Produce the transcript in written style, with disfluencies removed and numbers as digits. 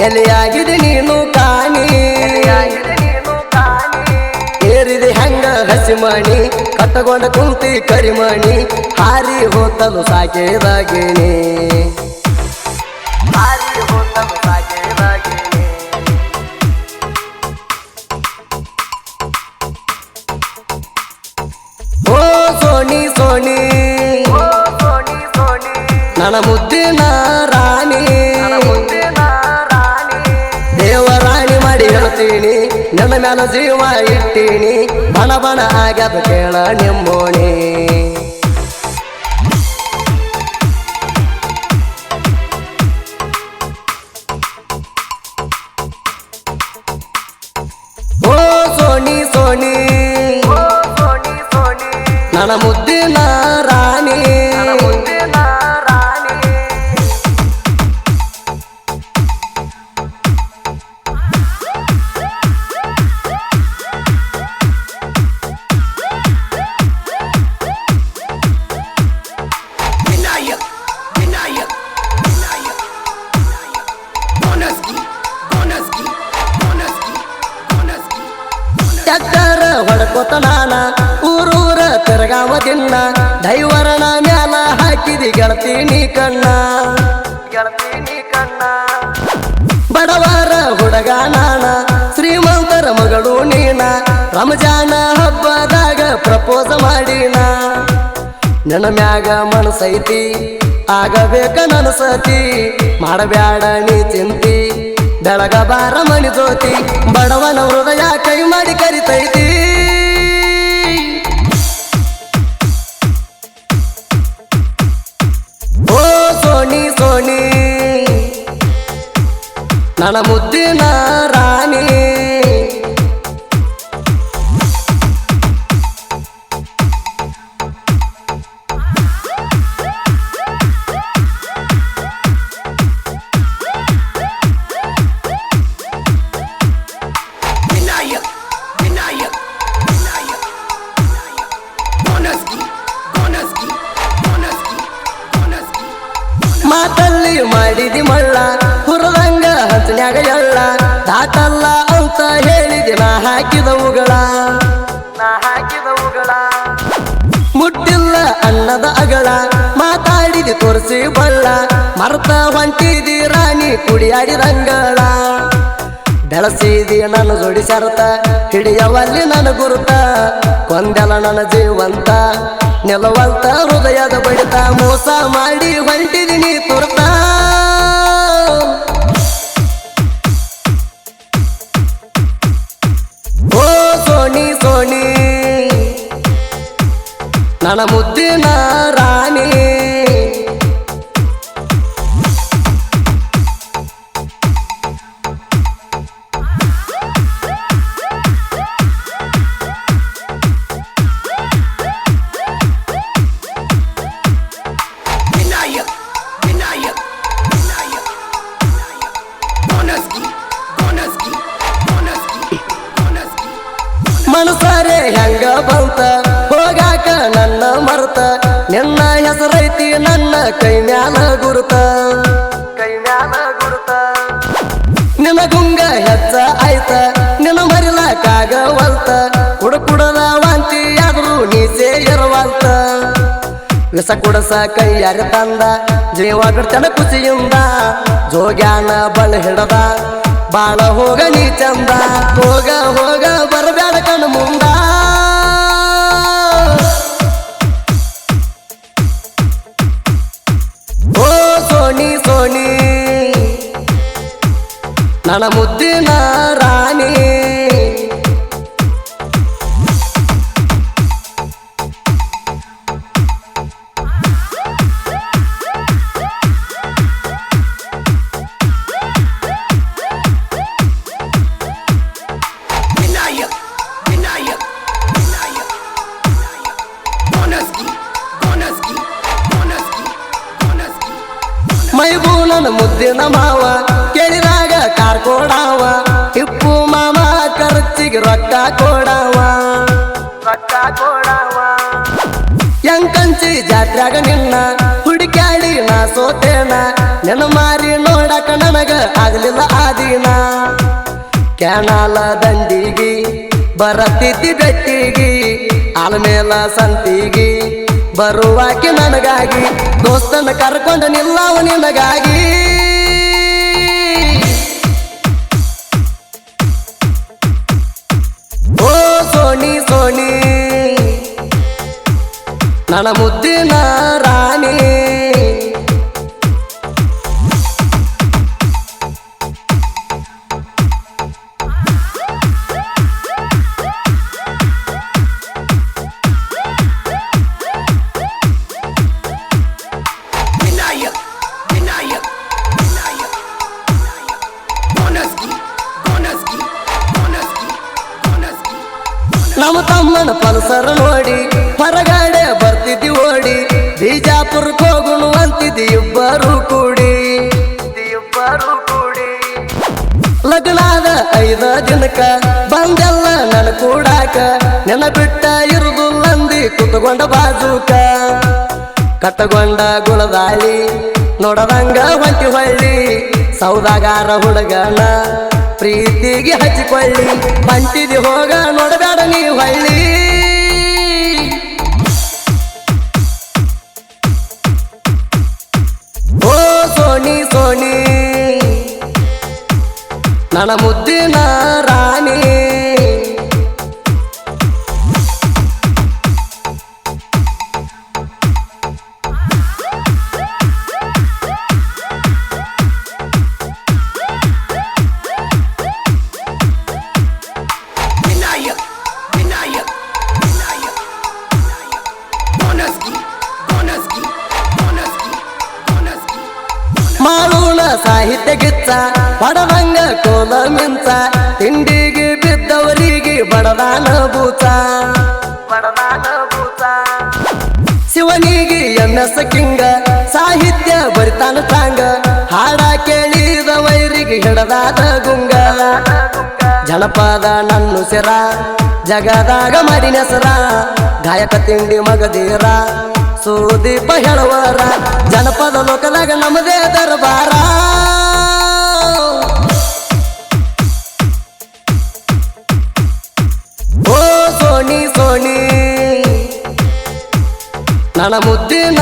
ಎಲೆಯಾಗಿದೆ ನೀನು ಕಾಣಿ ಏರಿದೆ ಹೆಂಗ ಹಸಿಮಣಿ ಕಟ್ಟಗೊಂಡ ಕುಂತಿ ಕರಿಮಣಿ ಹಾರಿ ಹೋತಲು ಸಾಕೇದಾಗಿನಿ ಹಾರಿ ಹೋತಲು ಸಾಕೇದಾಗಿನಿ ಓ ಸೋನಿ ಸೋನಿ ನನ್ನ ಮುದ್ದಿನ ರಾಣಿ ದೇವರಾಣಿ ಮಾಡಿ ಹೇಳ್ತೀನಿ ನನ್ನ ಮ್ಯಾಲ ಜೀವ ಇಟ್ಟೀನಿ ಬಣ ಬಣ ಆಗ್ಯದ ಕೇಳ ನಿಮ್ಮೋಣಿ ಓ ಸೋನಿ ಸೋನಿ ನನ್ನ ಮುದ್ದಿನ ರಾಣಿ ಚಕ್ಕರ ಹೊಡ್ಕೊತ ನಾನ ಊರೂರ ತಿರ್ಗಾವದಿನ್ನ ದೈವರನ ಮ್ಯಾಲ ಹಾಕಿದಿ ಗೆಳತೀನಿ ಕಣ್ಣ ಬಡವರ ಹುಡುಗ ನಾನ ಶ್ರೀಮಂತರ ಮಗಳು ನೀನ ರಂಜಾನ ಹಬ್ಬದಾಗ ಪ್ರಪೋಸ್ ಮಾಡಿನ ನನ್ನ ಮ್ಯಾಗ ಮನಸೈತಿ ಆಗಬೇಕ ನನ್ನ ಸತಿ ಮಾಡಬ್ಯಾಡ ನೀ ಚಿಂತಿ ಬೆಳಗ ಬಾರ ಮಣಿ ಜ್ಯೋತಿ ಬಡವನ ಹೃದಯ ಕೈ ಮಾಡಿ ಕರಿತೈತಿ ಓ ಸೋನಿ ಸೋನಿ ನನ್ನ ಮುದ್ದಿನ ರಾಣಿ ಮಾತಲ್ಲಿ ಮಾಡಿದಿ ಮಳ್ಳ ಹುರದಂಗ ಹಂಚನ್ಯಾಗ ಎಳ್ಳ ತಾಟಲ್ಲ ಅಂತ ಹೇಳಿದಿ ನಾ ಹಾಕಿದವುಗಳ ಮುಟ್ಟಿಲ್ಲ ಅನ್ನದ ಅಗಳ ಮಾತಾಡಿದಿ ತೋರಿಸಿ ಬಳ್ಳ ಮರ್ತ ಹೊಂಟಿದಿ ರಾಣಿ ಕುಡಿಯಾಡಿದಂಗಳ ಬೆಳಸಿದಿ ನನ್ನ ಜೋಡಿ ಸರತ ಹಿಡಿಯವಲ್ಲಿ ನನ್ನ ಗುರುತ ಕೊಂದೆಲ ನನ್ನ ಜೀವಂತ ನೆಲವಂತ ಹೃದಯದ ಬಡಿತ ಮೋಸ ಮಾಡಿ ಹೊಂಟಿದಿ ನೀ ತುರ್ತ ಓ ಸೋನಿ ಸೋನಿ ನನ್ನ ಮುದ್ದಿನ ರಾಣಿ ಮನಸಾರೆ ಹೆಂಗ ಬಂತ ಹೋಗಾಕ ನನ್ನ ಮರ್ತ ನಿನ್ನ ಹೆಸರೈತಿ ನನ್ನ ಕೈ ಮ್ಯಾಲ ಗುರುತ ನಿನ್ನ ಗುಂಗ ಹೆಚ್ಚ ಆಯ್ತ ನಿನ್ನ ಮರಿಲಾಕಾಗವಲ್ತ ಕುಡದ ವಾಂತಿ ಆದ್ರೂ ನೀಸೆ ಇರವಲ್ತ ವಿಸ ಕುಡಸ ಕೈಯಾರ ತಂದ ಜೀವ ಬಿಡ್ತನ ಖುಷಿಯಿಂದ ಜೋಗ್ಯಾನ ಬಳ ಹಿಡದ ಬಾಳ ಹೋಗ ನೀ ಚಂದ ಹೋಗ ಹೋಗ ಬರಬೇಡ ಕಣ್ಣ ಮುಂದ ಓ ಸೋನಿ ಸೋನಿ ನನ್ನ ಮುದ್ದಿನ ರಾಣಿ ಮೈಬೂನನ ಮುದ್ದಿನ ಮಾವ ಕೇಳಿದಾಗ ಕಾರ್ ಕೊಡಾವ ಟಿಪ್ಪು ಮಾಮ ಖರ್ಚಿಗೆ ರೊಕ್ಕ ಕೊಡಾವ ಎಂಕಂಚಿ ಜಾತ್ರೆಗ ನಿನ್ನ ಹುಡುಕ್ಯಾಡಿ ನಾ ಸೋತೇನ ನೆನ ಮಾರಿ ನೋಡಕ ನನಗ ಆಗಲಿಲ್ಲ ಆ ದಿನ ಕ್ಯಾನಾಲ ದಂಡಿಗಿ ಬರತಿದ್ದಿ ಬೆಟ್ಟಿಗಿ ಆಲ್ಮೇಲ ಸಂತಿಗಿ ಬರುವಾಕಿ ನನಗಾಗಿ ದೋಸ್ತನ ಕರ್ಕೊಂಡ ನಿಲ್ಲವ ನಿನಗಾಗಿ ಓ ಸೋನಿ ಸೋನಿ ನನ್ನ ಮುದ್ದಿನ ರಾಣಿ ನಮ್ಮ ತಮ್ಮನ ಪಲ್ಸರ್ ನೋಡಿ ಹೊರಗಡೆ ಬರ್ತಿದ್ದಿ ಓಡಿ ಬಿಜಾಪುರಕ್ಕೆ ಹೋಗುಣು ಅಂತಿದ್ದಿ ಇಬ್ಬರು ಕೂಡಿ ಲಗ್ನಾದ 5 ದಿನಕ್ಕ ಬಂದೆಲ್ಲ ನನ್ ಕೂಡಾಕ ನೆನ ಬಿಟ್ಟ ಇರುದುಲ್ಲಂದಿ ಕುತ್ಕೊಂಡ ಬಾಜೂಕ ಕಟ್ಟಗೊಂಡ ಗುಳದಾಳಿ ನೋಡದಂಗ ಹೊಂಟಿ ಹೊಳ್ಳಿ ಸೌದಾಗಾರ ಹುಡುಗನ ಪ್ರೀತಿಗೆ ಹಚ್ಚಿಕೊಳ್ಳಿ ಬಂತಿದಿ ಹೋಗ ನೋಡಬೇಡ ನೀ ಹೊಳ್ಳಿ ಓ ಸೋನಿ ಸೋನಿ ನನ್ನ ಮುದ್ದಿನ ರಾಣಿ ಮಾಳುಣ ಸಾಹಿತ್ಯ ಗಿಚ್ಚ ಬಡದಂಗ ಕೋಲ ಮಿಂಚ ತಿಂಡಿಗೆ ಬಿದ್ದವರಿಗೆ ಬಡದಾನ ಬೂಚ ಶಿವನಿಗೆ MS ಕಿಂಗ ಸಾಹಿತ್ಯ ಬರಿತಾನ ಟಾಂಗ ಹಾಡ ಕೇಳಿದ ವೈರಿಗೆ ಹಿಡದಾದ ಗುಂಗ ಜನಪದ ನನ್ನು ಸೆರ ಜಗದಾಗ ಮಾಡಿನ ಸರ ಗಾಯಕ ತಿಂಡಿ ಮಗದೀರ ಸುದೀಪ ಹೇಳುವರ ಜನಪದ ಲೋಕದಾಗ ನಮ್ಮದೇ ದರ್ಬಾರ ಓ ಸೋನಿ ಸೋನಿ ನನ್ನ ಮುದ್ದಿನ